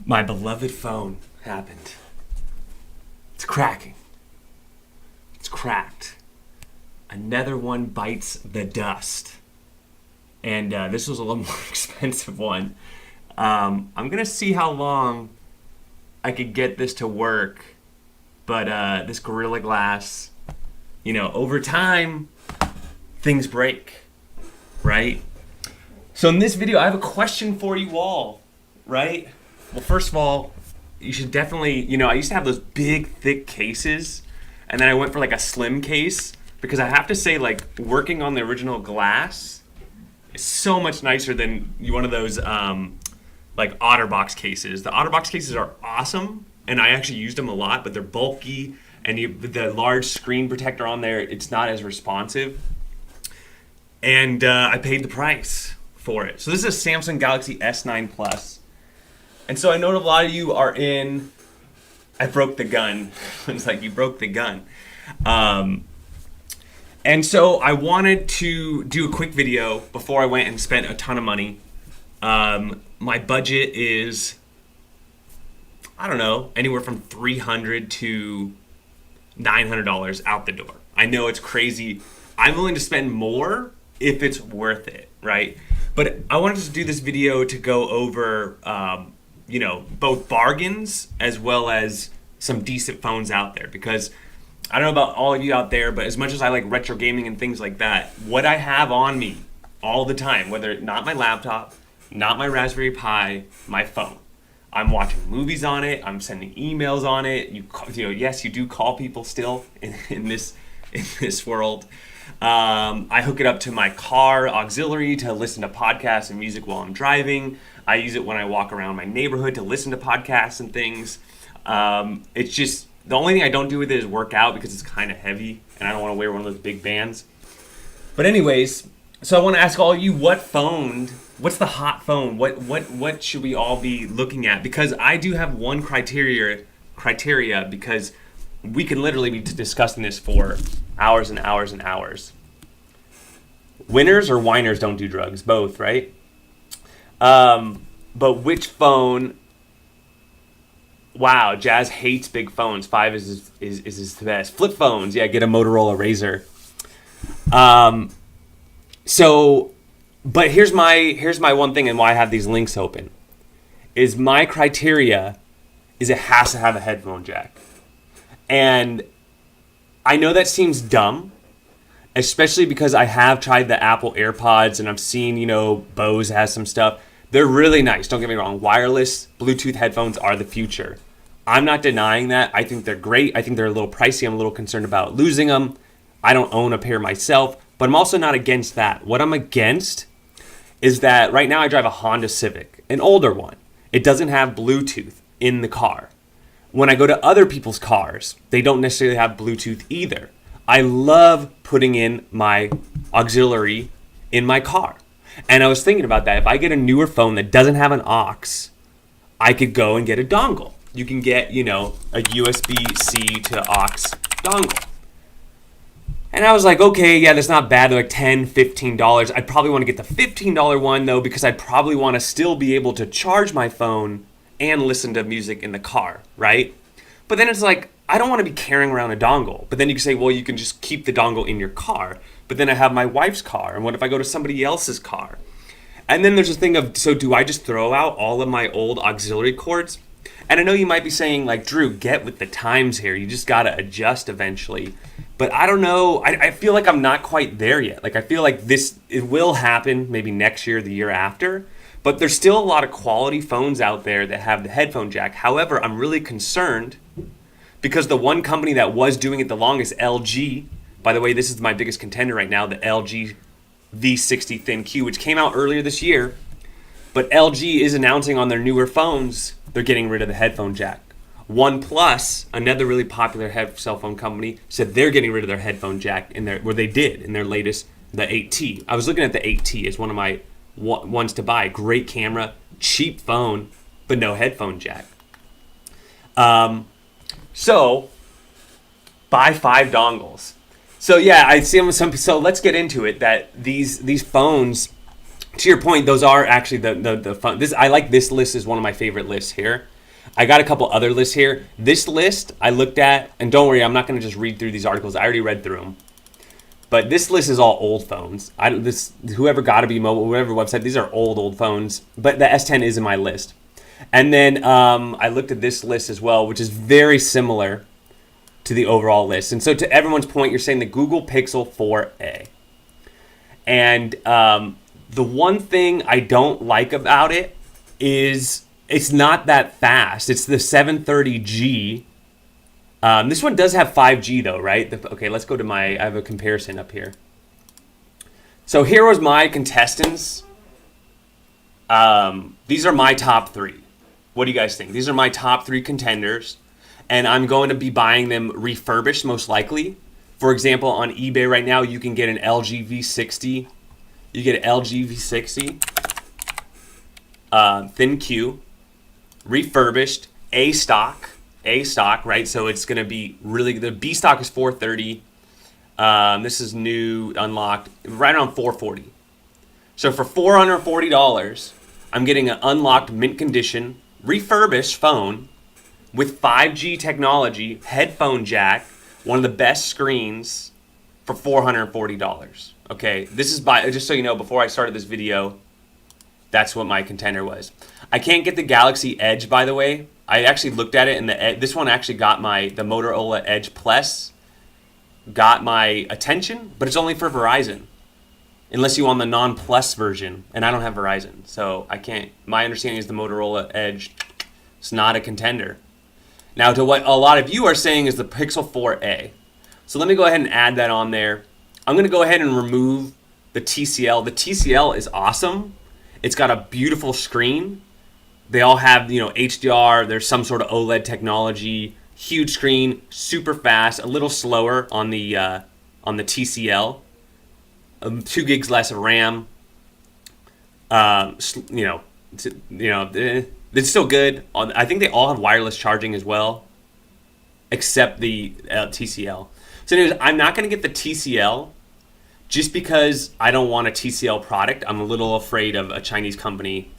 My beloved phone happened. It's cracking. It's cracked. Another one bites the dust. And this was a little more expensive one. I'm going to see how long I could get this to work. But this Gorilla Glass, over time, things break, right? So in this video, I have a question for you all, right? Well, first of all, you should definitely, I used to have those big, thick cases, and then I went for like a slim case, because I have to say, like, working on the original glass is so much nicer than one of those, like, OtterBox cases. The OtterBox cases are awesome, and I actually used them a lot, but they're bulky, and the large screen protector on there, it's not as responsive. And I paid the price for it. So this is a Samsung Galaxy S9 Plus. And so I know a lot of you are in, I broke the gun. It's like, you broke the gun. And so I wanted to do a quick video before I went and spent a ton of money. My budget is, I don't know, anywhere from $300 to $900 out the door. I know it's crazy. I'm willing to spend more if it's worth it, right? But I wanted to do this video to go over, both bargains as well as some decent phones out there, because I don't know about all of you out there, but as much as I like retro gaming and things like that, what I have on me all the time, whether not my laptop, not my Raspberry Pi, my phone. I'm watching movies on it. I'm sending emails on it. Yes, you do call people still in this world. I hook it up to my car auxiliary to listen to podcasts and music while I'm driving. I use it when I walk around my neighborhood to listen to podcasts and things. It's just, the only thing I don't do with it is work out, because it's kind of heavy and I don't want to wear one of those big bands. But anyways, so I want to ask all of you, what's the hot phone? What should we all be looking at? Because I do have one criteria, because we can literally be discussing this for hours and hours and hours. Winners or whiners don't do drugs, both, right? But which phone? Wow, Jazz hates big phones. 5 is his best. Flip phones, yeah, get a Motorola Razr. But here's my one thing, and why I have these links open. Is my criteria is it has to have a headphone jack. And I know that seems dumb, especially because I have tried the Apple AirPods and I've seen, Bose has some stuff. They're really nice, don't get me wrong. Wireless Bluetooth headphones are the future. I'm not denying that. I think they're great. I think they're a little pricey. I'm a little concerned about losing them. I don't own a pair myself, but I'm also not against that. What I'm against is that right now I drive a Honda Civic, an older one. It doesn't have Bluetooth in the car. When I go to other people's cars, they don't necessarily have Bluetooth either. I love putting in my auxiliary in my car. And I was thinking about that. If I get a newer phone that doesn't have an aux, I could go and get a dongle. You can get, a USB-C to aux dongle. And I was like, okay, yeah, that's not bad. They're like $10, $15. I'd probably want to get the $15 one, though, because I'd probably want to still be able to charge my phone and listen to music in the car, right? But then it's like, I don't want to be carrying around a dongle. But then you can say, well, you can just keep the dongle in your car. But then I have my wife's car. And what if I go to somebody else's car? And then there's this thing of, so do I just throw out all of my old auxiliary cords? And I know you might be saying, like, Drew, get with the times here. You just got to adjust eventually. But I don't know. I feel like I'm not quite there yet. Like, I feel like it will happen maybe next year, the year after. But there's still a lot of quality phones out there that have the headphone jack. However, I'm really concerned because the one company that was doing it the longest, LG, by the way, this is my biggest contender right now, the LG V60 Thin Q, which came out earlier this year. But LG is announcing on their newer phones, they're getting rid of the headphone jack. OnePlus, another really popular cell phone company, said they're getting rid of their headphone jack in their latest, the 8T. I was looking at the 8T as one of my ones to buy. Great camera, cheap phone, but no headphone jack. So buy 5 dongles. So yeah, I see them some. So let's get into it. That these phones, to your point, those are actually the fun. I like this list is one of my favorite lists here. I got a couple other lists here. This list I looked at, and don't worry, I'm not going to just read through these articles. I already read through them. But this list is all old phones. Whoever Gotta Be Mobile, whatever website, these are old phones. But the S10 is in my list. And then I looked at this list as well, which is very similar to the overall list. And so to everyone's point, you're saying the Google Pixel 4a. And the one thing I don't like about it is it's not that fast. It's the 730G. This one does have 5G though, right? Okay, let's go to I have a comparison up here. So here was my contestants. These are my top 3. What do you guys think? These are my top 3 contenders. And I'm going to be buying them refurbished most likely. For example, on eBay right now, you can get an LG V60. You get an LG V60. Thin Q. Refurbished. A stock, right? So it's going to be really, the B stock is 430. This is new, unlocked, right around 440. So for $440, I'm getting an unlocked mint condition, refurbished phone with 5G technology, headphone jack, one of the best screens for $440. Okay, this is just so you know, before I started this video, that's what my contender was. I can't get the Galaxy Edge, by the way. I actually looked at it, and this one actually got the Motorola Edge Plus got my attention, but it's only for Verizon, unless you want the non-plus version, and I don't have Verizon, so I can't. My understanding is the Motorola Edge is not a contender. Now, to what a lot of you are saying is the Pixel 4a. So let me go ahead and add that on there. I'm going to go ahead and remove the TCL. The TCL is awesome. It's got a beautiful screen. They all have, HDR. There's some sort of OLED technology. Huge screen, super fast, a little slower on the TCL. 2 gigs less of RAM. It's still good. I think they all have wireless charging as well, except the TCL. So anyways, I'm not going to get the TCL just because I don't want a TCL product. I'm a little afraid of a Chinese company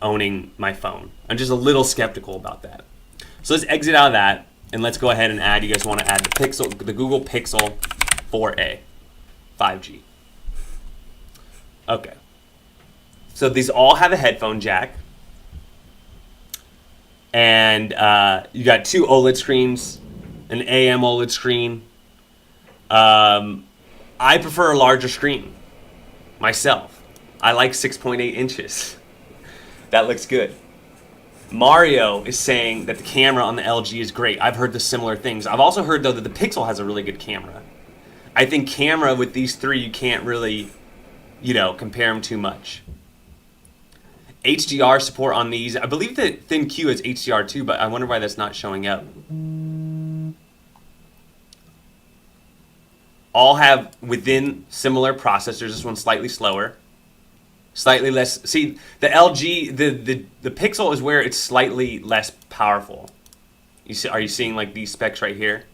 owning my phone. I'm just a little skeptical about that. So let's exit out of that, and let's go ahead and add. You guys want to add the Google Pixel 4a 5G. Okay. So these all have a headphone jack. And you got 2 OLED screens, an AMOLED screen. I prefer a larger screen myself. I like 6.8 inches. That looks good. Mario is saying that the camera on the LG is great. I've heard the similar things. I've also heard, though, that the Pixel has a really good camera. I think camera with these 3, you can't really, compare them too much. HDR support on these. I believe that Thin Q is HDR too, but I wonder why that's not showing up. All have within similar processors. This one's slightly slower. Slightly less. See, the LG, the Pixel is where it's slightly less powerful. Are you seeing like these specs right here?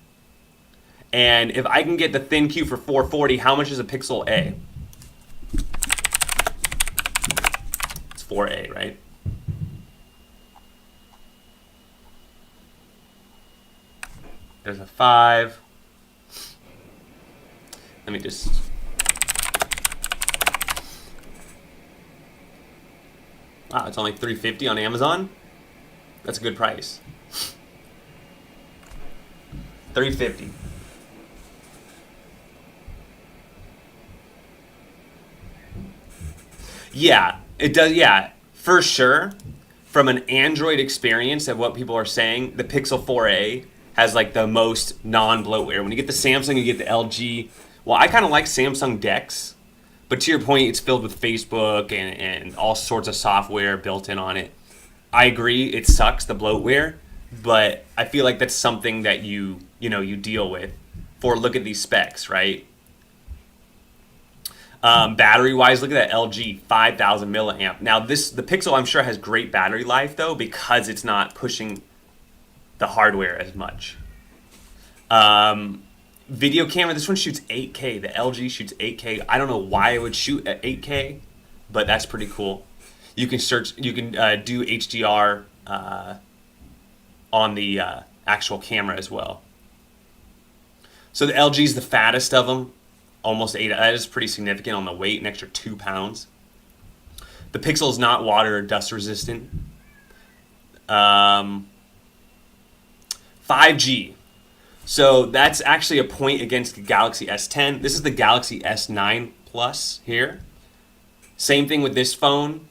And if I can get the Thin Q for $440, how much is a Pixel A? It's 4A, right? There's a 5. Let me just... Wow, it's only $350 on Amazon. That's a good price. $350. Yeah, it does. Yeah, for sure. From an Android experience of what people are saying, the Pixel 4a has like the most non-bloatware. When you get the Samsung, you get the LG. Well, I kind of like Samsung DeX. But to your point, it's filled with Facebook and all sorts of software built in on it. I agree, it sucks, the bloatware, but I feel like that's something that you deal with. Look at these specs, right? Battery-wise, look at that LG, 5,000 milliamp. Now, the Pixel, I'm sure, has great battery life, though, because it's not pushing the hardware as much. Video camera, this one shoots 8K. The LG shoots 8K. I don't know why it would shoot at 8K, but that's pretty cool. You can do HDR on the actual camera as well. So the LG is the fattest of them, almost 8. That is pretty significant on the weight, an extra 2 pounds. The Pixel is not water or dust resistant. 5G. So that's actually a point against the Galaxy S10. This is the Galaxy S9 Plus here. Same thing with this phone.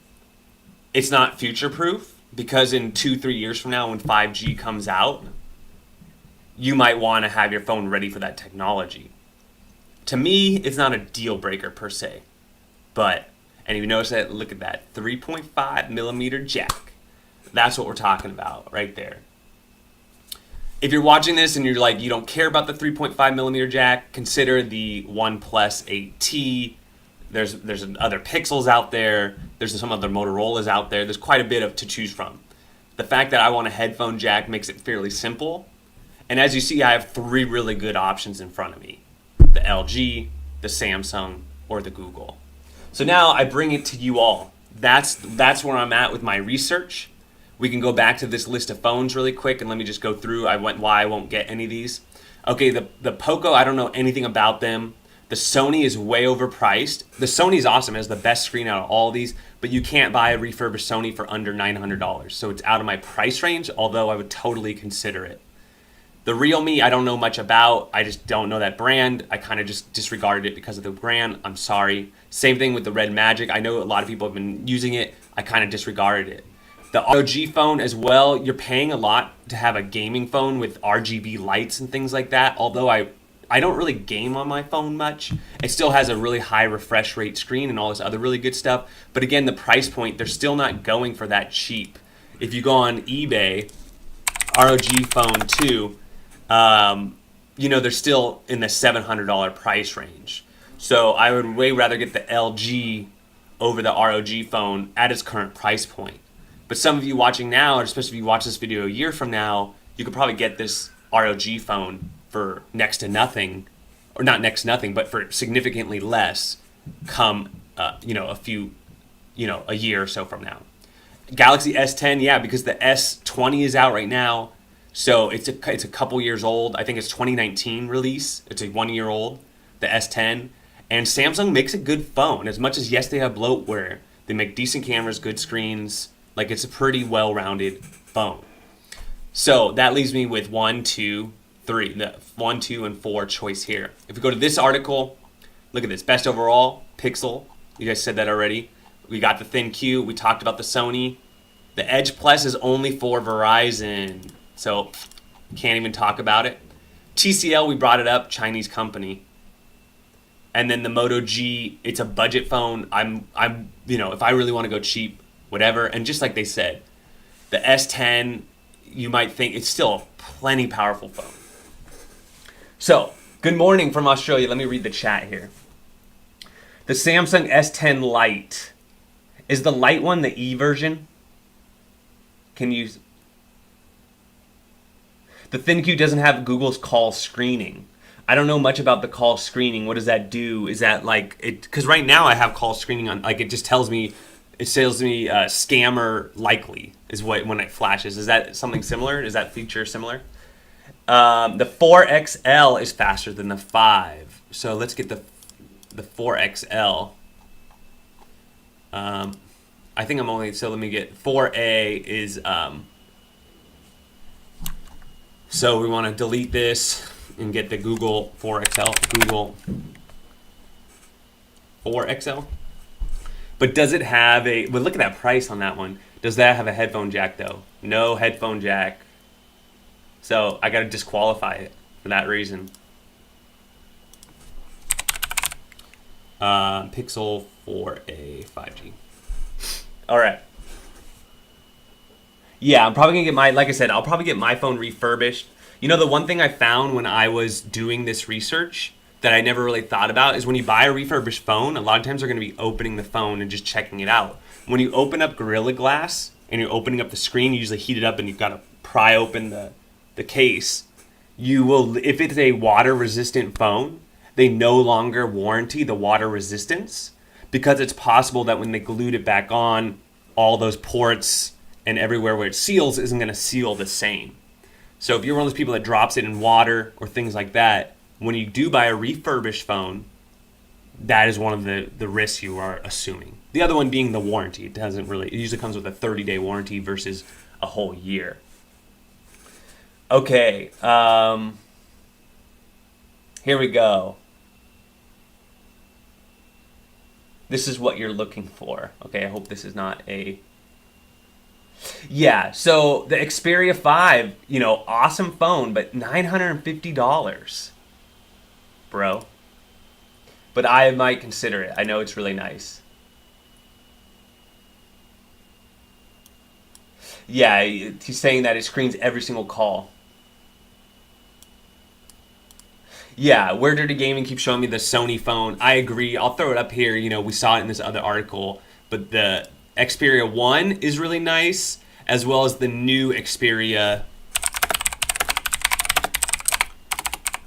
It's not future-proof because in 2-3 years from now when 5G comes out, you might want to have your phone ready for that technology. To me, it's not a deal breaker per se. But, and you notice that, look at that, 3.5 millimeter jack. That's what we're talking about right there. If you're watching this and you're like, you don't care about the 3.5 millimeter jack, consider the OnePlus 8T. There's other Pixels out there. There's some other Motorola's out there. There's quite a bit to choose from. The fact that I want a headphone jack makes it fairly simple. And as you see, I have 3 really good options in front of me. The LG, the Samsung, or the Google. So now I bring it to you all. That's where I'm at with my research. We can go back to this list of phones really quick and let me just go through why I won't get any of these. Okay, the Poco, I don't know anything about them. The Sony is way overpriced. The Sony is awesome. It has the best screen out of all of these, but you can't buy a refurbished Sony for under $900. So it's out of my price range, although I would totally consider it. The Realme, I don't know much about. I just don't know that brand. I kind of just disregarded it because of the brand. I'm sorry. Same thing with the Red Magic. I know a lot of people have been using it. I kind of disregarded it. The ROG phone as well, you're paying a lot to have a gaming phone with RGB lights and things like that. Although I don't really game on my phone much. It still has a really high refresh rate screen and all this other really good stuff. But again, the price point, they're still not going for that cheap. If you go on eBay, ROG phone 2, they're still in the $700 price range. So I would way rather get the LG over the ROG phone at its current price point. But some of you watching now, or especially if you watch this video a year from now, you could probably get this ROG phone for next to nothing, or not next to nothing, but for significantly less come, a year or so from now. Galaxy S10, yeah, because the S20 is out right now. So it's a couple years old. I think it's 2019 release. It's a 1 year old, the S10. And Samsung makes a good phone. As much as, yes, they have bloatware, they make decent cameras, good screens. Like, it's a pretty well-rounded phone. So that leaves me with 1, 2, 3. The 1, 2, and 4 choice here. If we go to this article, look at this. Best overall, Pixel. You guys said that already. We got the Thin Q. We talked about the Sony. The Edge Plus is only for Verizon. So can't even talk about it. TCL, we brought it up, Chinese company. And then the Moto G, it's a budget phone. I'm if I really want to go cheap, whatever. And just like they said, the S10, you might think it's still a plenty powerful phone. So, good morning from Australia. Let me read the chat here. The Samsung S10 Lite. Is the Lite one the E version? Can you... The ThinQ doesn't have Google's call screening. I don't know much about the call screening. What does that do? Is that like it? Because right now I have call screening on. Like it just tells me, scammer likely is what when it flashes. Is that something similar? Is that feature similar? The 4XL is faster than the 5. So let's get the 4XL. I think I'm only so. Let me get 4A is. So we want to delete this and get the Google 4XL. Google 4XL. But does it have a... Well, look at that price on that one. Does that have a headphone jack, though? No headphone jack. So I got to disqualify it for that reason. Pixel 4a 5G. All right. Yeah, I'm probably going to get like I said, I'll probably get my phone refurbished. You know, the one thing I found when I was doing this research that I never really thought about is when you buy a refurbished phone, a lot of times they're going to be opening the phone and just checking it out. When you open up Gorilla Glass and you're opening up the screen, you usually heat it up and you've got to pry open the case. You will, if it's a water-resistant phone, they no longer warranty the water resistance because it's possible that when they glued it back on, all those ports and everywhere where it seals isn't going to seal the same. So if you're one of those people that drops it in water or things like that, when you do buy a refurbished phone, that is one of the risks you are assuming. The other one being the warranty. It usually comes with a 30-day warranty versus a whole year. Okay, here we go. This is what you're looking for. Okay, I hope this is not a... Yeah, so the Xperia 5, awesome phone, but $950, bro. But I might consider it. I know it's really nice. Yeah, he's saying that it screens every single call. Yeah, Where Dirty Gaming keeps showing me the Sony phone. I agree. I'll throw it up here. We saw it in this other article. But the Xperia 1 is really nice, as well as the new Xperia.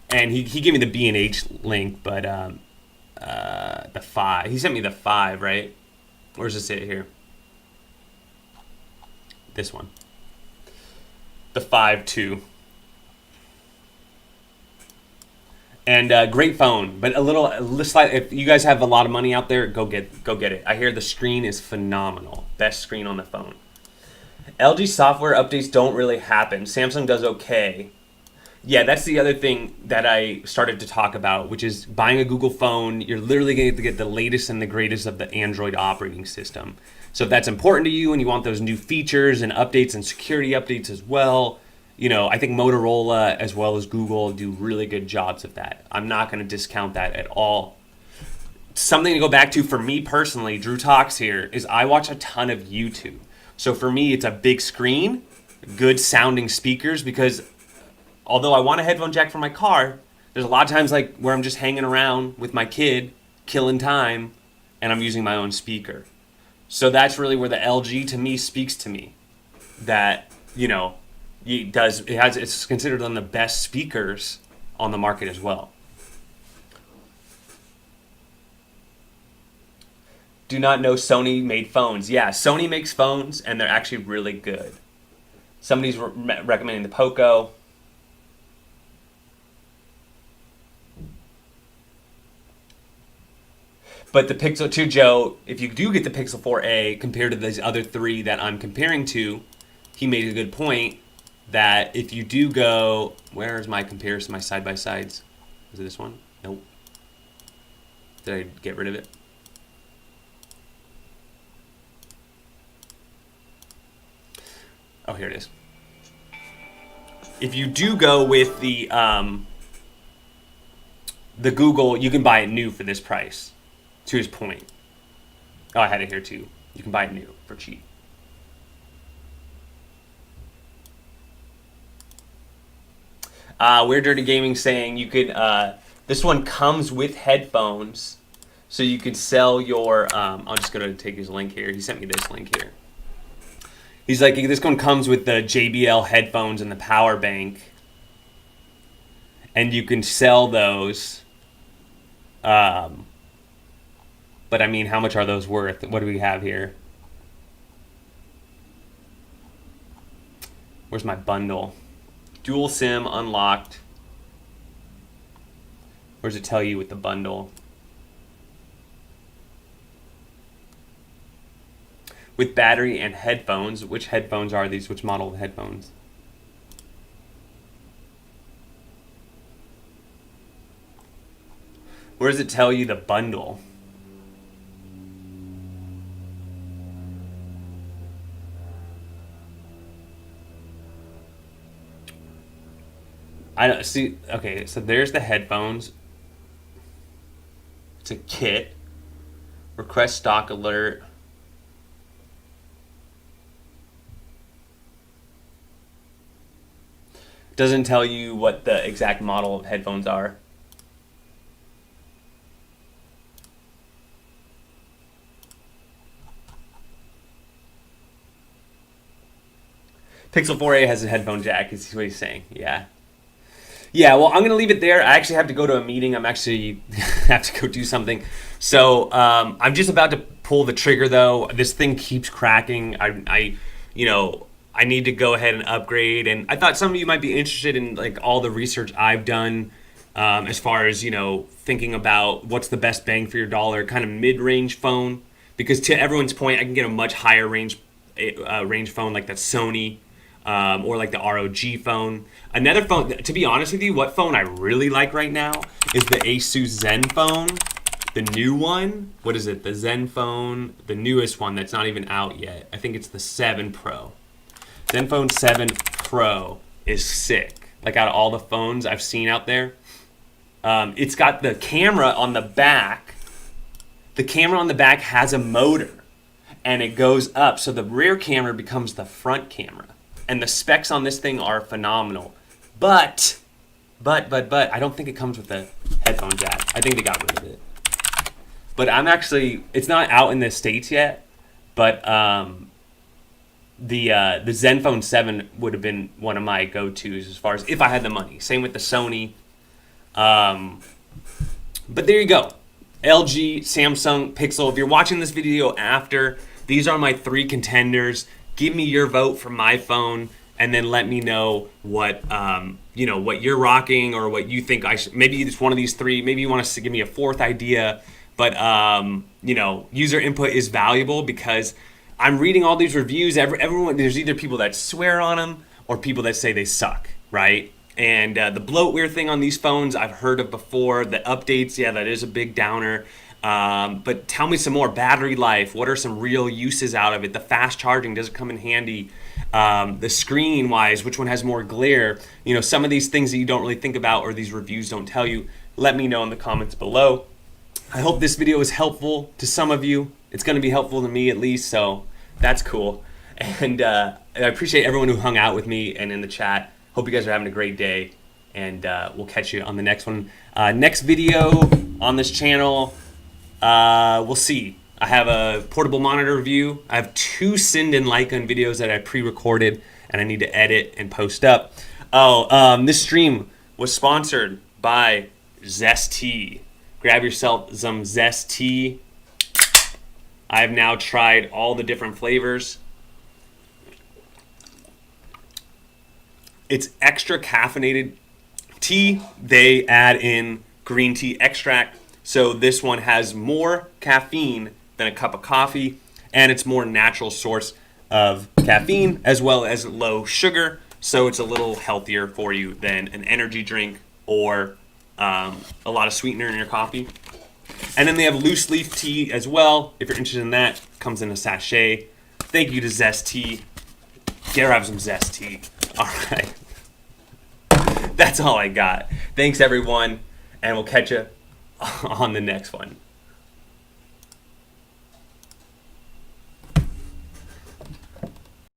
And he gave me the B&H link, but the 5. He sent me the 5, right? Where's this it here? This one. The 5-2. And great phone, but a little slight. If you guys have a lot of money out there, go get it. I hear the screen is phenomenal. Best screen on the phone. LG software updates don't really happen. Samsung does okay. Yeah, that's the other thing that I started to talk about, which is buying a Google phone. You're literally going to get the latest and the greatest of the Android operating system. So if that's important to you and you want those new features and updates and security updates as well, I think Motorola as well as Google do really good jobs of that. I'm not going to discount that at all. Something to go back to for me personally, DrewTalks here, is I watch a ton of YouTube. So for me, it's a big screen, good sounding speakers, because although I want a headphone jack for my car, there's a lot of times like where I'm just hanging around with my kid, killing time, and I'm using my own speaker. So that's really where the LG to me speaks to me. That, it's considered one of the best speakers on the market as well. Do not know Sony made phones. Yeah, Sony makes phones, and they're actually really good. Somebody's recommending the Poco. But the Pixel 2, Joe, if you do get the Pixel 4a compared to these other three that I'm comparing to, he made a good point that if you do go, where's my comparison, my side-by-sides? Is it this one? Nope. Did I get rid of it? Oh, here it is. If you do go with the Google, you can buy it new for this price. To his point. Oh, I had it here too. You can buy it new for cheap. Weird Dirty Gaming saying you could, this one comes with headphones, so you could sell your, I'll just go to take his link here. He sent me this link here. He's like, this one comes with the JBL headphones and the power bank, and you can sell those. But I mean, how much are those worth? What do we have here? Where's my bundle? Dual SIM unlocked. Where does it tell you with the bundle? With battery and headphones. Which headphones are these? Which model of headphones? Where does it tell you the bundle? I don't see. Okay, so there's the headphones. It's a kit. Request stock alert. Doesn't tell you what the exact model of headphones are. Pixel 4a has a headphone jack, is what he's saying. Yeah. Yeah, well, I'm going to leave it there. I actually have to go to a meeting. I'm actually have to go do something. So I'm just about to pull the trigger, though. This thing keeps cracking. I I need to go ahead and upgrade. And I thought some of you might be interested in like all the research I've done as far as, thinking about what's the best bang for your dollar, kind of mid-range phone. Because to everyone's point, I can get a much higher range phone like that Sony or like the ROG phone. Another phone, to be honest with you, what phone I really like right now is the Asus Zen Phone. The new one, what is it? The Zen Phone, the newest one that's not even out yet. I think it's the 7 Pro. Zen Phone 7 Pro is sick. Like out of all the phones I've seen out there, it's got the camera on the back. The camera on the back has a motor, and it goes up, so the rear camera becomes the front camera. And the specs on this thing are phenomenal. But, I don't think it comes with a headphone jack. I think they got rid of it. But it's not out in the States yet, but the Zen Phone 7 would have been one of my go-tos as far as if I had the money. Same with the Sony. But there you go. LG, Samsung, Pixel. If you're watching this video after, these are my 3 contenders. Give me your vote for my phone, and then let me know what what you're rocking or what you think I should. Maybe it's one of these 3. Maybe you want to give me a 4th idea. But user input is valuable because I'm reading all these reviews. Everyone, there's either people that swear on them or people that say they suck, right? And the bloatware thing on these phones I've heard of before. The updates, yeah, that is a big downer. But tell me some more. Battery life. What are some real uses out of it? The fast charging, does it come in handy? The screen wise, which one has more glare? Some of these things that you don't really think about or these reviews don't tell you. Let me know in the comments below. I hope this video is helpful to some of you. It's going to be helpful to me at least, so that's cool. And I appreciate everyone who hung out with me and in the chat. Hope you guys are having a great day, and we'll catch you on the next one. Next video on this channel, we'll see. I have a portable monitor review. I have 2 S10 Lite videos that I pre-recorded, and I need to edit and post up. This stream was sponsored by Zesty. Grab yourself some Zest tea. I've now tried all the different flavors. It's extra caffeinated tea. They add in green tea extract. So this one has more caffeine than a cup of coffee, and it's more natural source of caffeine as well as low sugar. So it's a little healthier for you than an energy drink or a lot of sweetener in your coffee. And then they have loose leaf tea as well. If you're interested in that, comes in a sachet. Thank you to Zest Tea. Grab some Zest Tea. All right. That's all I got. Thanks, everyone, and we'll catch you on the next one.